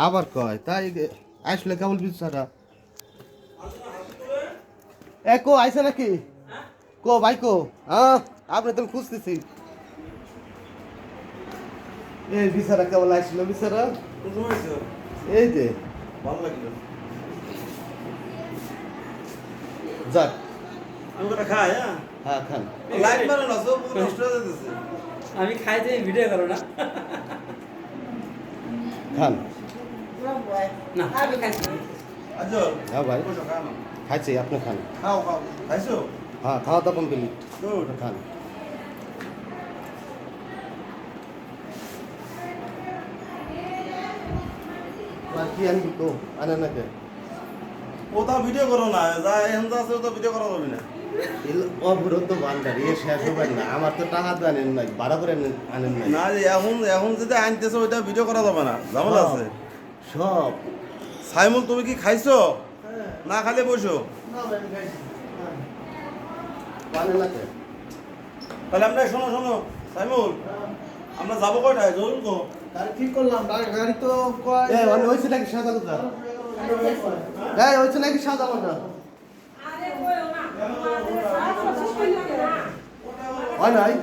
আবার কয় তাই আসলে কেবল বিচারা এ কো আইছে নাকি কো ভাই কো হ্যাঁ আপনি তো খুঁজতেছি এই বিচারা কেবল আসলো বিচারা এই যে ভালো লাগলো যাক আমি ওটা খাই হ্যাঁ হ্যাঁ খান লাইট মারো না সব নষ্ট হয়ে যেতেছে আমি খাই যে ভিডিও করো না খান না আমি খাইছি না। আচ্ছা হ্যাঁ ভাই বসো খাও খাইছি আপনি খান খাও খাও খাইছো হ্যাঁ খাওয়া দাওয়া কমপ্লিট গুড খান কি আনবি তো আনে নাকি ও তা ভিডিও করো না যা এখন যা আছে ও তো ভিডিও করা যাবে না অবরোধ বান্দার এ শেষ হবেন না আমার তো টাকা তো আনেন নাই ভাড়া করে আনেন নাই না যে এখন এখন যেটা আনতেছে ওইটা ভিডিও করা যাবে না ঝামেলা আছে সব সাইমুল তুমি কি খাইছো না খালে বসো পানে নাকি তাহলে আমরা শোনো শোনো সাইমুল আমরা যাবো কয়টায় জরুর তো গাড়ি ঠিক করলাম গাড়ি তো কয় এ মানে হয়েছে নাকি সাদা কথা এই হয়েছে নাকি সাদা কথা আরে কইও না তোমাদের সারা কথা শুনতে না হয় নাই